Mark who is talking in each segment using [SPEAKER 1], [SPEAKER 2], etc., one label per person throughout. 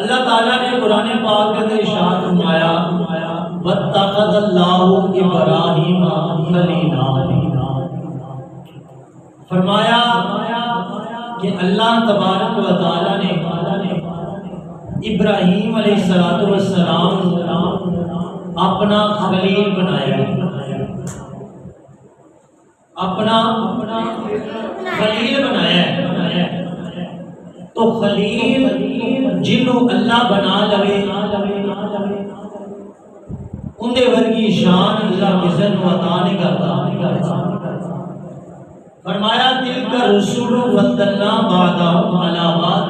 [SPEAKER 1] اللہ تعالیٰ نے قرآن پاک کے اندر ارشاد فرمایا وَاتَّخَذَ اللَّهُ إِبْرَاهِيمَ خَلِيلًا، فرمایا کہ اللہ تبارک و تعالیٰ نے ابراہیم علیہ السلام اپنا خلیل بنایا، اپنا خلیل بنایا ہے۔ تو خلیل جنوں اللہ بنا لوے اندے ورگی شان اللہ کسی نو عطا نہیں کرتا۔ فرمایا تلک الرسل فضلنا بعضهم علی بعض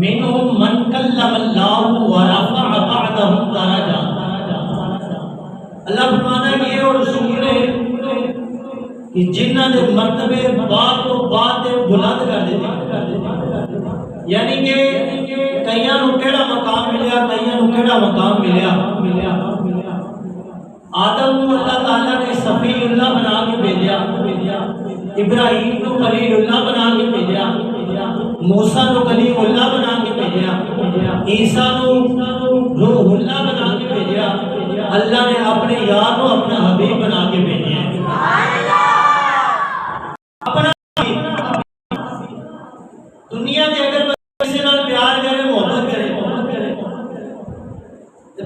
[SPEAKER 1] منهم من کلم اللہ ورفع بعضهم درجات۔ اللہ فرماتا ہے کہ یہ رسول نے کہ جنہ دے مرتبے بعد تو بعد بلند کر دیتے، یعنی کہ کئیاں نو کیڑا مقام ملیا، کئیاں نو کیڑا مقام ملیا۔ آدم کو اللہ تعالیٰ نے صفی اللہ بنا کے بھیجا، ابراہیم کو خلیل اللہ بنا کے بھیجا، موسیٰ کو کلیم اللہ بنا کے بھیجا، عیسیٰ کو روح اللہ بنا کے بھیجا۔ اللہ نے اپنے یار کو اپنا حبیب بنا کے بھیجا۔ دنیا کے اگر کسی نال پیار کرے، محبت کرے،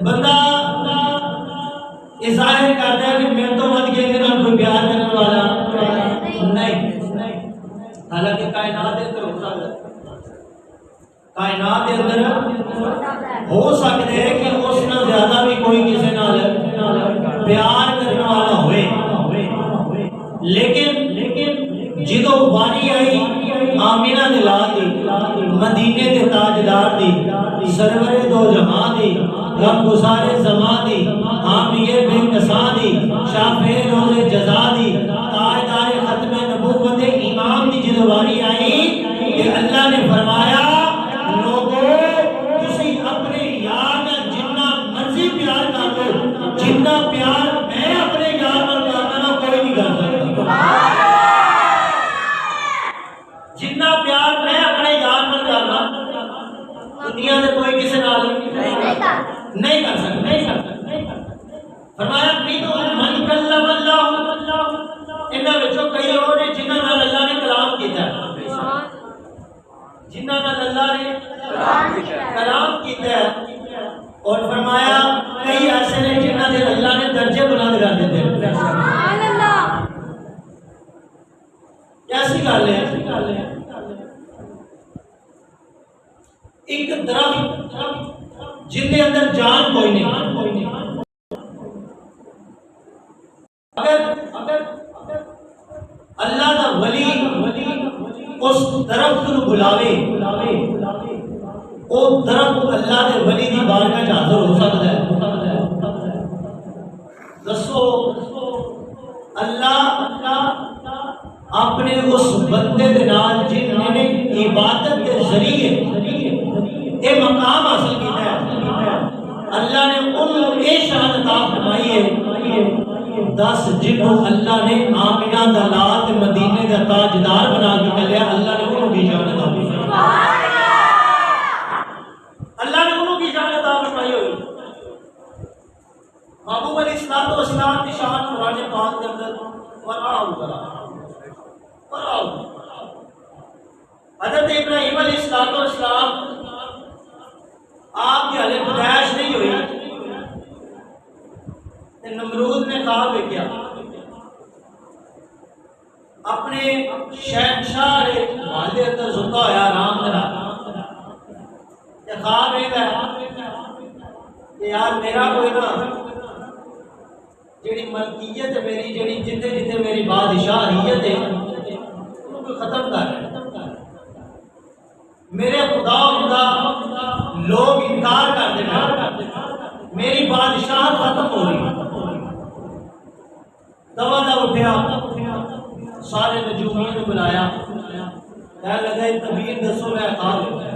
[SPEAKER 1] بندہ ظاہر کرتا ہے کہ میرے تو مت کے اندر کوئی پیار کرنے والا نہیں۔ حالانکہ کائنات کے اندر ہوتا ہے، کائنات کے اندر ہو سکتے ہیں کہ اس نے زیادہ بھی کوئی کسی نال پیار کرنے والا ہوئے، لیکن جدو واری آئی آمینہ دلال دی، مدینے دے تاجدار دی، سرور دو جہاں دی، غم گزار زمان دی، حامیے بے کساں دی، شافع روز جزا دی، تاجدار ختم نبوت امام دی جدو واری آئی کہ اللہ نے فرمایا لوگو تسی اپنے یار جنہ مرضی پیار کر دو، جنہ پیار میں اپنے یار پر کرنا کوئی نہیں کر سکتا۔ جتنا پیار میں اپنے یار پر کرنا دنیا میں کوئی کسی نال نہیں کر سکتا۔ فرمایا من کلم اللہ، انہاں وچوں کئی اور نے جنہاں نال اللہ نے کلام کیتا ہے، جنہاں نال اللہ نے کلام کیتا ہے، اور فرمایا کئی ایسے نے جنہاں دے اللہ نے درجے بلند کر دیتے ہیں۔ سبحان اللہ، کیسی گل ہے؟ ایک درخت جن کے اندر جان کوئی نہیں، اگر اللہ کا ولی اس درخت کو بلاوے، وہ درخت اللہ کے ولی کی بارگاہ میں حاضر ہو سکتا ہے۔ دسو اللہ اپنے اس بندے دے نال جن نے عبادت کے ذریعے یہ مقام حاصل کیتا ہے، اللہ نے انہوں یہ شان عطا فرمائی ہے 10 جنہوں اللہ نے آمینہ دلال مدینے کا تاجدار بنا کے کلیا، اللہ نے انہوں کی شان عطا فرمائی، اللہ نے انہوں کی شان عطا فرمائی ہوئی۔ محبوب علیہ السلام کی شان قرآن پاک کے اندر حضرت ابراہیم علیہ السلام آپ کی حالت پیدائش نہیں ہوئی، نمرود نے خواب دیکھا، اپنے شہنشاہ والے اندر زندہ ہویا آرام کرا، خواب یہ ہے کہ یار میرا کوئی نہ جیڑی ملکیت ہے میری، جیڑی جتے جتے میری بادشاہیت ہے انہوں کو ختم کر رہے ہیں، میرے خدا لوگ انکار کر دینا، میری بادشاہت ختم ہو رہی ہے۔ دوا اٹھیا، سارے نجومیوں نے بلایا، کہنے لگا تبیر دسو میں خواب ہوتا ہے۔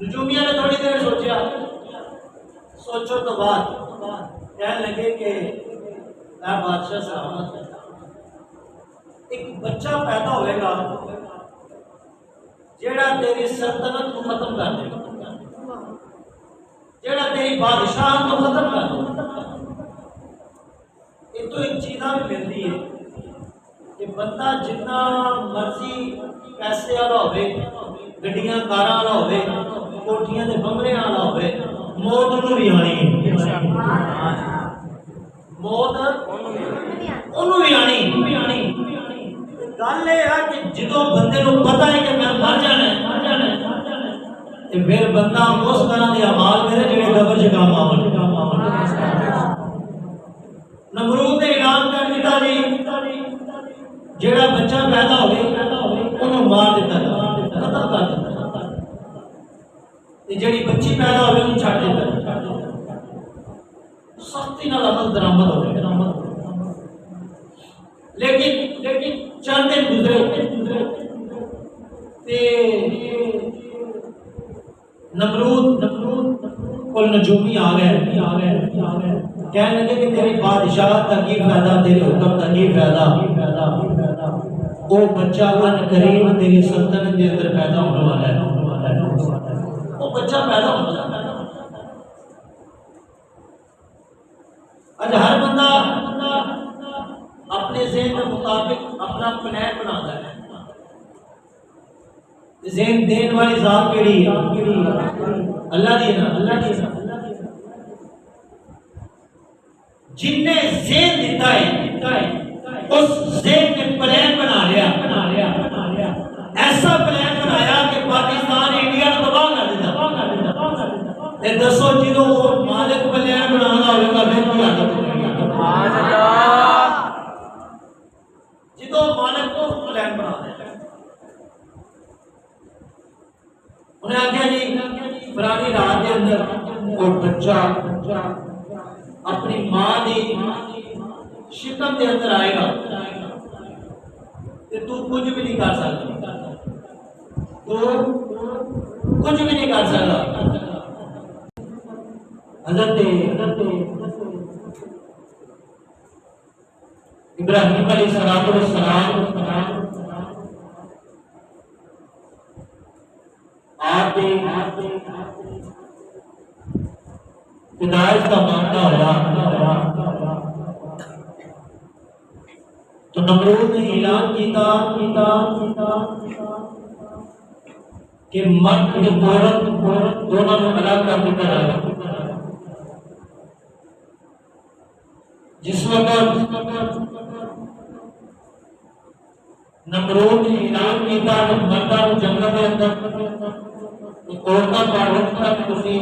[SPEAKER 1] نجومیہ نے تھوڑی دیر سوچا، سوچو تو بعد کہنے لگے کہ اے بادشاہ سلامت، ایک بچہ پیدا ہوئے گا جیڑا تیری سلطنت کو ختم کر دے، جیڑا تیری بادشاہ کو ختم کر دے۔ یہ تو ایک چیزاں بھی ملتی ہے کہ بندہ جتنا مرضی پیسے والا ہوئے، گڈیاں کاراں والا ہوئے، کوٹھیاں تے بنگلے والا ہوئے، موت انہوں بھی آنی ہے، موت انہوں بھی آنی۔ گل یہ ہے کہ جدو بندے کو پتا ہے کہ میں مر جانا ہے، پھر بندہ اس طرح کے اعمال کرے جڑے قبر چ کام آون۔ نمرود نے اعلان کر دیتا جی جڑا بچہ پیدا ہوئے انہوں مار دیتا، ختم کر دیتا، جڑی بچی پیدا ہوئے انہوں چھڑ دیتا، سختی نال عمل درآمد ہو گئے۔ لیکن چند دن گزرے تے نمرود کو نجومی آ گئے، کہنے لگے کہ تیری بادشاہ تکی فائدہ، تیرے حکم تکی فائدہ، وہ بچہ ان قریب تیری سلطنت کے اندر پیدا ہونے والا ہے، وہ بچہ پیدا ہونے والا ہے۔ آج ہر بندہ اپنے ذہن کے مطابق اپنا پلان بناتا ہے۔ ذہن دین والی ذات کیڑی ہے؟ اللہ دی نا، اللہ دی نا۔ جن نے ذہن دیتا ہے اس ذہن نے پلان بنا لیا، ایسا پلان بنایا کہ پاکستان انڈیا کو تباہ کر دیتا۔ تے دسو جدو وہ مالک پلان بنانا ہوئے گا پھر کی حالت ہوگی؟ جدو مالک کو پلان بنا دے، انہیں آگیا جی فرانی رات کے اندر وہ بچہ اپنی ماں دی شکم کے اندر آئے گا، کہ تو کچھ بھی نہیں کر سکتا، تو کچھ بھی نہیں کر سکتا۔ حضرت ابراہیم علیہ السلام آپ ہدایت کا مانگا ہوا تو نمرود نے اعلان کیتا کہ مرد کے عورت دونوں کو الگ کر دیتا ہے۔ جس وقت نمرود نے اعلان کیتا کہ مردہ جنگل کے اندر عورتوں کا تک کسی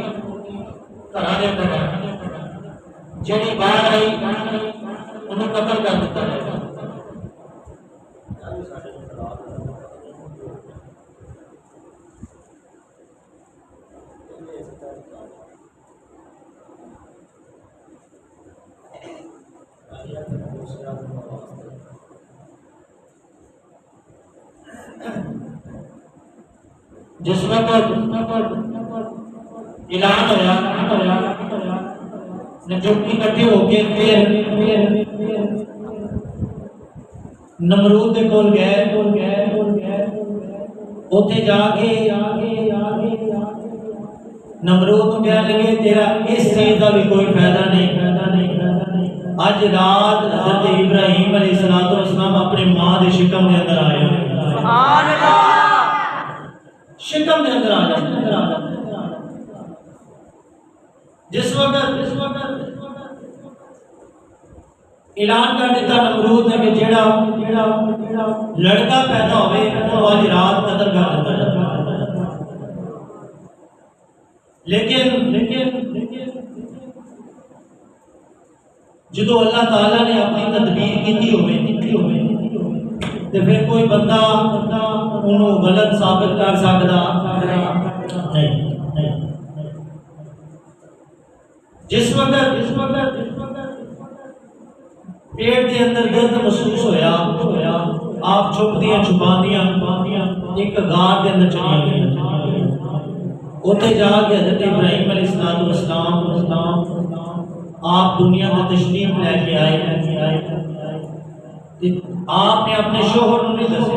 [SPEAKER 1] طرح دے اندر جڑی باہر آئی انہوں قتل کر دیتا ہے۔ جس وقت اعلان ہوا نجومی کٹھے ہو کے پھر نمرود دے کول گئے، اوتھے جا کے نمرود کو کہنے لگے تیرا اس چیز کا بھی کوئی فائدہ نہیں، اج رات حضرت ابراہیم علیہ السلام اپنے ماں دے شکم دے اندر آئے ہوئے، سبحان اللہ، شکم دے اندر آ جائے۔ جس وقت اعلان کر دیتا نمرود نے کہ جیڑا لڑکا پیدا ہوئے تو آج رات قتل کر دیتا ہے۔ لیکن جدو اللہ تعالیٰ نے اپنی تدبیر کی ہوئے تو پھر کوئی بندہ انہوں غلط ثابت کر سکتا نہیں۔ جس وقت پیٹ کے اندر درد محسوس ہویا آپ چھپدیاں چھپاندیاں ایک غار کے اندر چلی گئی، اوتھے جا کے حضرت ابراہیم علیہ السلام آپ دنیا میں تشریف لے کے آئے، آپ نے اپنے شوہر کو نہیں دسے،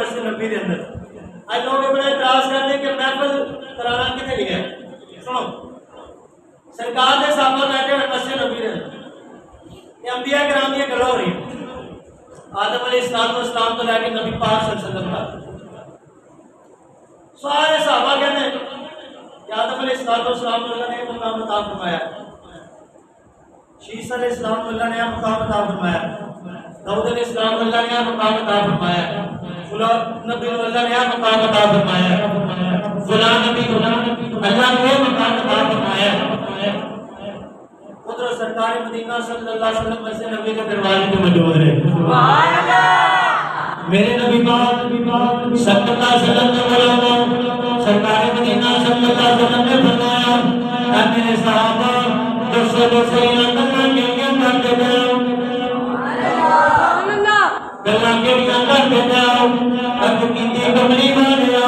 [SPEAKER 1] مسجد نبی دے اندر اج لوگ بڑا اعتراض کرتے ہیں کہ محفل کرانا کتنے لکھا ہے سنو سرکار دے صحابہ بیٹھے ہوئے مسجد نبی دے اندر یہ انبیاء کرام کی گلاں ہو رہی ہیں آدم علیہ السلام تو لے کے نبی پاک صلی اللہ علیہ وسلم تک سارے صحابہ کہتے ہیں کہ آدم علیہ السلام کو اللہ نے مقام عطا فرمایا شیس علیہ السلام کو اللہ نے مقام عطا فرمایا داؤد علیہ السلام کو اللہ نے مقام عطا فرمایا فلاں نبی کو اللہ نے مقام عطا فرمایا فلاں نبی کو اللہ نے مقام عطا فرمایا ادھر سرکار مدینہ صلی اللہ علیہ وسلم مسجد نبی کے دروازے پہ موجود رہے سبحان اللہ میرے نبی پاک صلی اللہ علیہ وسلم نے بولا سرکار مدینہ صلی اللہ علیہ وسلم نے فرمایا اے میرے صحابہ جو سب سیاں کرنا کیڑیاں کرتے جاؤ گلاں کیڑیاں کرتے جاؤ اب کیتی کملی والیا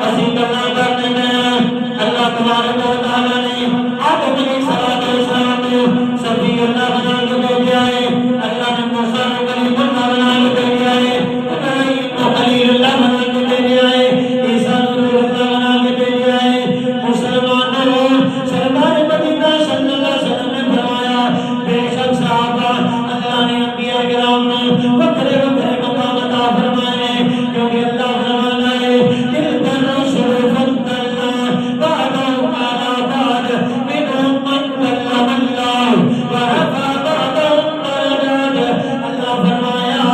[SPEAKER 1] اسی گلاں کرتے ہیں اللہ تبارک و تعالی نے آدم علیہ السلام کو صفی اللہ بنا کے بھیجا ہے اللہ نے موسیٰ کو کلیم اللہ بنا کے بھیجا ہے ابراہیم کو خلیل اللہ بنا کے بھیجا ہے عیسیٰ کو روح اللہ بنا کے بھیجا ہے مسلمانوں سرکار مدینہ صلی اللہ علیہ وسلم نے فرمایا بے شک صحابہ اللہ نے انبیاء کرام کو وکھرے وکھرے مقام عطا فرمائے کیونکہ اللہ فرماتا ہے تلک الرسل فضلنا بعضهم على بعض منهم من كلم الله ورفع بعضهم درجات اللہ فرمایا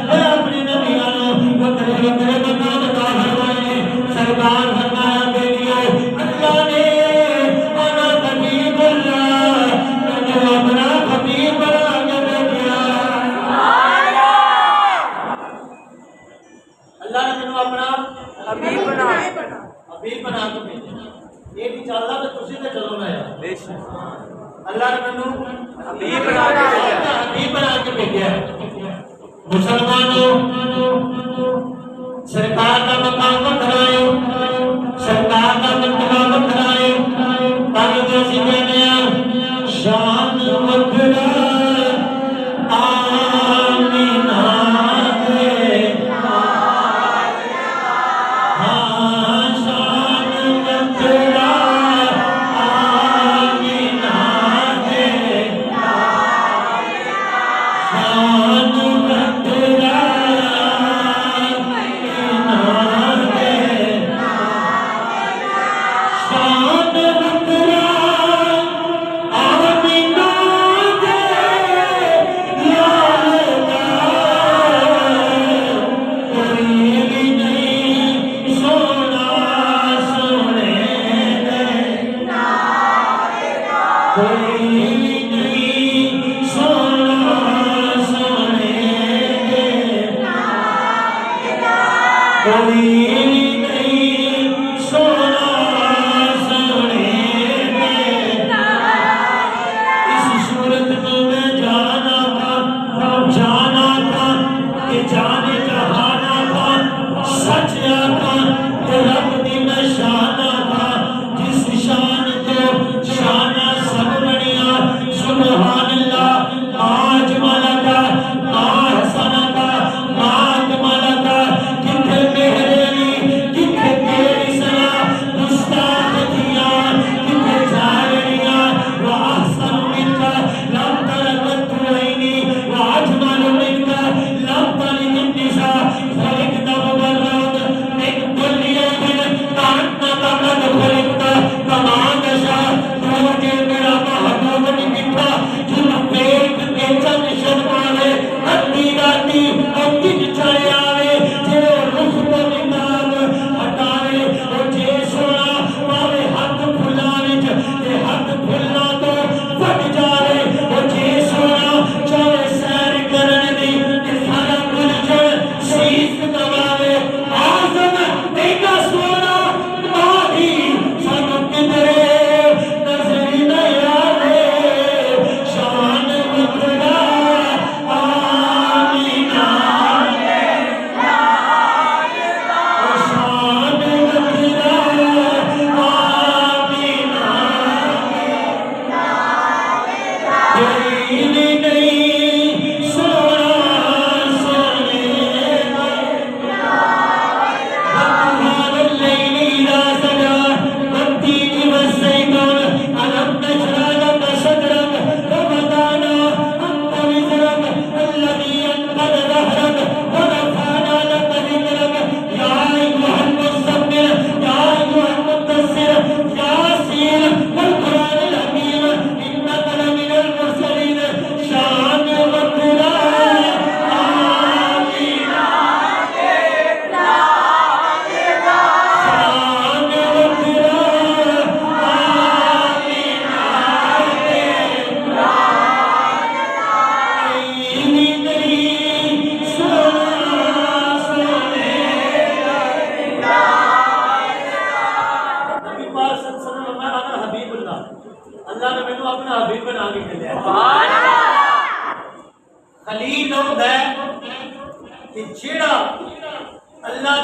[SPEAKER 1] اے اپنے نبیوں وکھرے وکھرے مقام عطا فرمائے سرکار فرمایا بیٹیو اللہ نے انا حبیب اللہ مجھے اپنا حبیب بنا کے بھیجا اللہ نے مجھے اپنا حبیب بنا کے بھیجا یہ بھی چلتا تو تسی تے چلو نا یار اللہ نے مجھے حبیب بنا کے بھیجا مسلمانوں سرکار کا مقام وکھرا ہے سرکار کا مقام وکھرا ہے تاکہ اسی کہنے ہیں شان وکھرا آمینہ ہے ہاں شان وکھرا آمینہ ہے شان وکھرا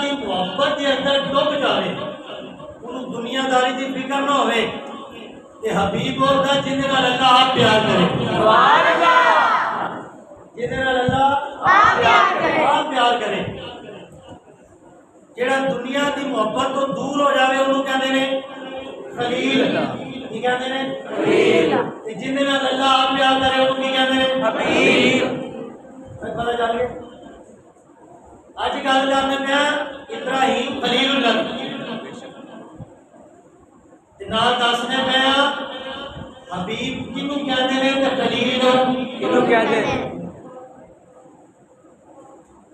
[SPEAKER 1] دی محبت کے اندر ڈب جائے، انہوں دنیاداری کی فکر نہ ہوئے، یہ حبیب ہوتا ہے جن نال اللہ آپ پیار کرے، جن نال اللہ آپ پیار کرے۔ جڑا دنیا دی محبت تو دور ہو جاوے انہوں کہتے ہیں خلیل، کی کہتے ہیں خلیل، جن نال اللہ آپ پیار کرے انہوں کی کہتے ہیں حبیب۔ پتہ چل گیا؟ اج گل کرنے پیا ابراہیم خلیل اللہ نال دسنے پیا حبیب کنوں کہتے ہیں تے خلیل کنوں کہتے ہیں۔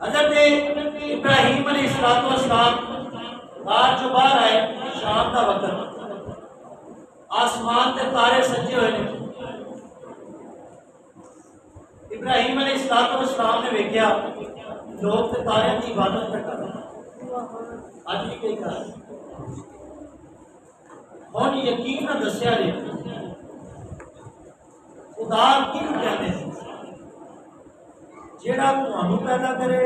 [SPEAKER 1] حضرت ابراہیم علیہ السلام باہر جو باہر آئے، شام کا وقت، آسمان تے تارے سجے ہوئے نے، ابراہیم علیہ السلام نے ویکھیا لوگ تے تارے کی عبادت کر رہے ہیں، اج بھی کئی کر رہے ہیں۔ ہن یقین نہ دسیا جی خدا کیوں کہتے ہیں؟ جیڑا تانوں پیدا کرے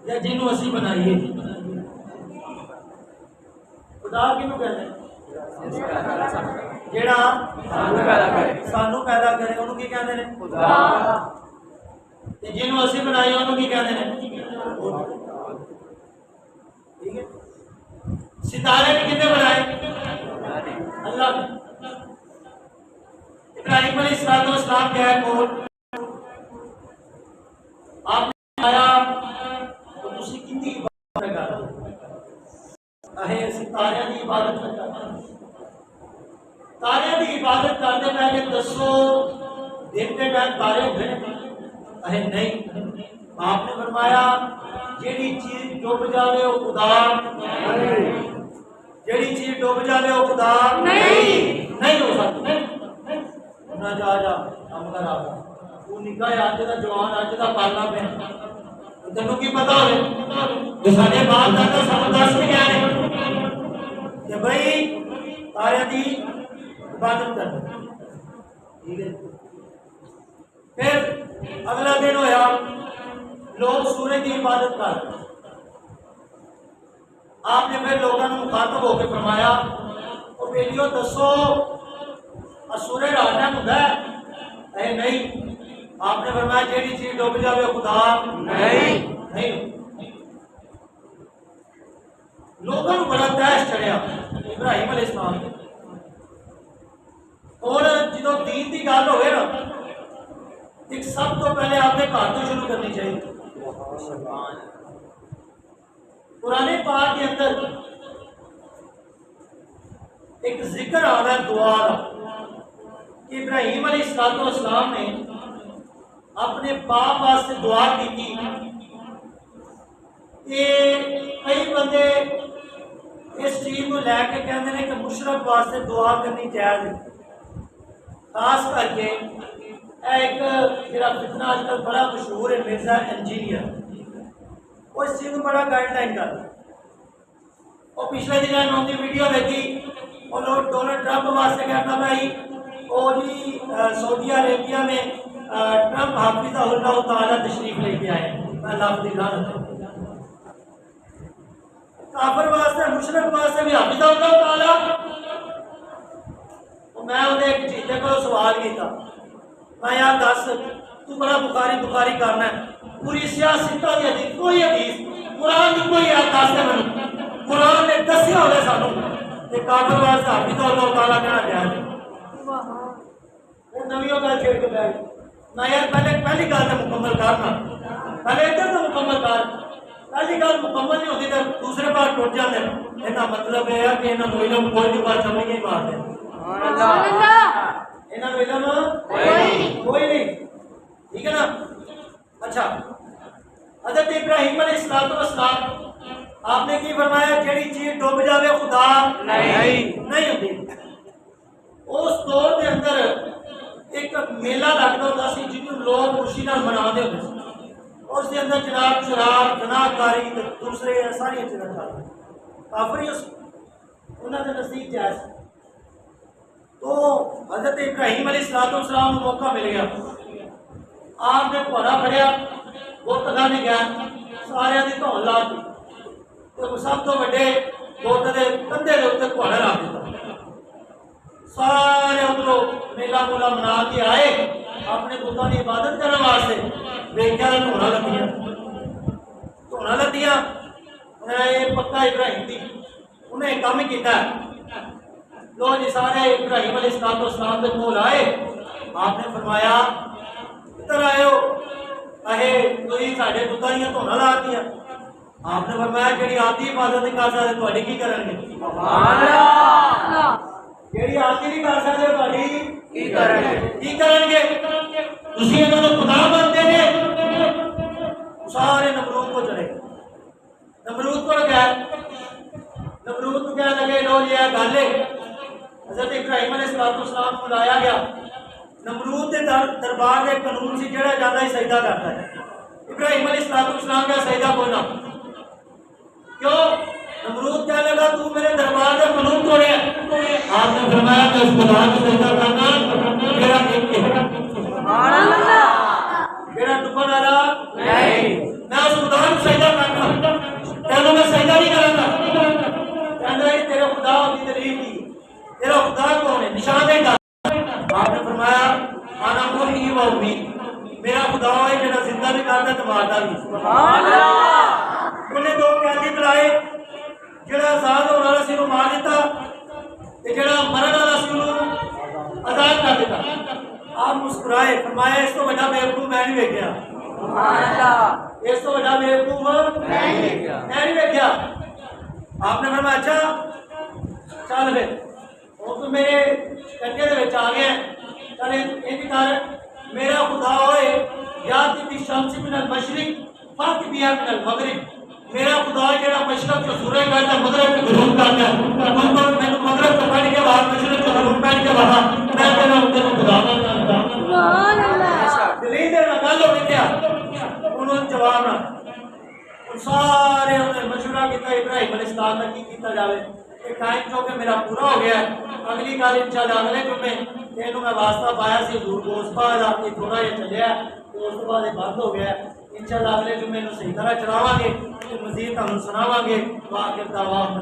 [SPEAKER 1] یا جنوں اسی بنائیے؟ خدا کیوں کہتے ہیں؟ جیڑا سانوں پیدا کرے انہوں کی کہتے ہیں خدا، تے جنوں اسی بنائیے انہوں کی کہتے ہیں؟ ٹھیک ہے؟ ستارے بھی کتنے بنائے؟ اللہ نے۔ ابراہیم علیہ السلام کیا ہے کول آپ نے آیا تو تسی کتنی عبادت کر رہے ہیں؟ ستارے کی عبادت کر رہے ہیں، تارے کی عبادت کرتے پہلے دسو دن کے ٹائم تارے ہوئے اہے نہیں۔ آپ نے فرمایا جیڑی چیز ڈوب جاوے وہ خدا نہیں، جیڑی چیز ڈوب جاوے وہ خدا نہیں ہو سکتی۔ نہ جا کام کر آ وہ نکاح آج کا جوان اج کا پالنا پہ تینوں کی پتا ہوئے جو سارے باپ دادا سب دس کے گئے ہیں کہ بھائی تارے دی عبادت کر، ٹھیک ہے؟ پھر اگلا دن ہویا لوگ سورج کی عبادت کر، آپ نے پھر لوگوں نے مخاطب ہو کے فرمایا وہ بیلیو دسو سورج رات ٹائم ہوتا ہے؟ اے نہیں۔ آپ نے فرمایا جیڑی چیز ڈوب جاوے خدا نہیں۔ لوگوں کو بڑا تیش چڑھیا ابراہیم علیہ السلام نے۔ اور جدو دین کی گل ہوئے نا ایک سب تو پہلے آپ نے گھر تو شروع کرنی چاہیے۔ قرآن پاک کے اندر ایک ذکر آ رہا ہے دعا کہ ابراہیم علیہ السلام نے اپنے باپ واسطے دعا کی تھی کہ کئی بندے اس چیز کو لے کے کہتے ہیں کہ مشرف واسطے دعا کرنی چاہیے، خاص کر کے ایک جڑا فتنہ آج کل بڑا مشہور ہے مرزا انجینئر، وہ اس چیز کو بڑا گائیڈ لائن کرتا ہے۔ وہ پچھلے دن انہوں نے ویڈیو دیکھی اور لوگ ڈونلڈ ٹرمپ واسطے کہتا بھائی وہ جی سعودی عربیہ میں ٹرمپ حافظہ اللہ تعالیٰ تشریف لے کے آئے، اللہ کی لعنت۔ کافر واسطے مشرک واسطے بھی حافظہ اللہ تعالیٰ۔ میں انہیں ایک چیزے کو سوال کیتا، میں یار دس تو بڑا بخاری کرنا ہے پوری سیاست کی حدیث کوئی حدیث قرآن کی کوئی یاد دس ہے میں قرآن نے دسیا ہوئے سانوں کہ کافر واسطے حافظہ اللہ تعالیٰ کہنا جائز ہے۔ نویوں گل چھیڑ کے بیٹھ میں یار پہلی گل تو مکمل کرنا، پہلے ادھر تو مکمل کر، پہلی گل مکمل نہیں ہوتی تو دوسرے پاس ٹوٹ جاتے ہیں۔ یہ مطلب ہے کہ انہوں نے علم کوئی نہیں بات سمجھ نہیں مارتے، انہوں نے علم کوئی نہیں، ٹھیک ہے نا؟ اچھا حضرت ابراہیم علیہ السلام آپ نے کی فرمایا جیڑی چیز ڈوب جاوے خدا نہیں ہوتی۔ اس دور کے اندر ایک میلہ لگتا ہوتا سی جنہوں لوگ خوشی نال مناتے ہوتے سی، اس کے اندر جناب شراب جناب کاری دوسرے ساری چیزیں چلتی کافری اس انہوں نے نزدیک جائز۔ تو حضرت ابراہیم علیہ السلام کو موقع مل گیا، آپ نے پوڑا پڑیا بت خانے گیا، سارے کی دھون لا دی، تو سب تو بڑے بت کے کندھے کے اتنے گھوڑا رکھ دیتا سارے ادھروں میلا مولا منا کے آئے اپنے بتوں کی عبادت کرنے واسطے ویکیا دھونا لگیاں دھونا لگیاں یہ پکا ابراہیم دی انہیں کام کیتا لو جی سارے ابراہیم علیہ السلام والسلام کے کول آئے آپ نے فرمایا ادھر آئے تھی سارے بتوں دیا دھونا لا دیا آپ نے فرمایا جی آپ کی عبادت نہیں کر سکتے تھوڑی کی کریں گے جی آپ کی نہیں کر سکتے تھوڑی کی کریں گے تھی انہوں نے خدا مانتے ہیں سارے نمرود کو چلے نمرود کو گئے نمرود کو کہنے لگے لو یہ گل ہے حضرت ابراہیم علیہ السلام کو لایا گیا نمرود کے دربار کے قانون سے جڑا جاتا ہے سجدہ کرتا ہے ابراہیم علیہ السلام کا سجدہ کوئی نہ کیوں نمرود کہنے لگا تو میرے دربار کا قانون توڑے آپ نے فرمایا کہ اس خدا کو سجدہ کرنا میرا ایک ہے سبحان اللہ میرا ڈبن والا نہیں میں اس خدا کو سجدہ کرنا تینوں میں سجدہ نہیں کروں گا کہنا یہ تیرے خدا کی دلیل کی تیرا خدا کون ہے نشان ہے آپ نے فرمایا انا محیی و امید میرا خدا ہے جڑا زندہ بھی کرتا تے ماردا بھی سبحان اللہ انہیں دو قیدی بلائے جڑا آزاد ہونے والا سی وہ مار دیتا تے جڑا مرن والا سی وہ آزاد کر دیتا آپ مسکرائے فرمایا اس تو بڑا بیوقوف میں نہیں ویکھیا سبحان اللہ اس تو بڑا بیوقوف میں نہیں ویکھیا آپ نے فرمایا اچھا چل پھر تو میرے کنڈے دے وچ آ گیا چل یہ کر میرا خدا ہوئے یا تی شمس من المشرق فات بیا من المغرب میرا خدا جڑا مشرق سے سورج کرتا ہے مغرب سے غروب کرتا ہے میں نے مغرب سے پڑھ کے بعد مشرق سے غروب پڑھ کے بعد میں تیرا خدا مانتا ہوں سبحان اللہ دلیل دے گل ہو گیا انہوں نے جواب نہ سارے انہیں مشورہ کیتا ابراہیم علیہ السلام نے کی کیتا جاوے ٹائم جو کہ میرا پورا ہو گیا ہے اگلی گل انشاءاللہ اگلے جمعے اینو میں واسطہ پایا سی حضور کو اس بعد آپ کی تھوڑا یہ چلیا تو اس بعد یہ بند ہو گیا انشاءاللہ اگلے جمعے نو صحیح طرح چلاواں گے مزید ہم سناواں گے واخر دعوانا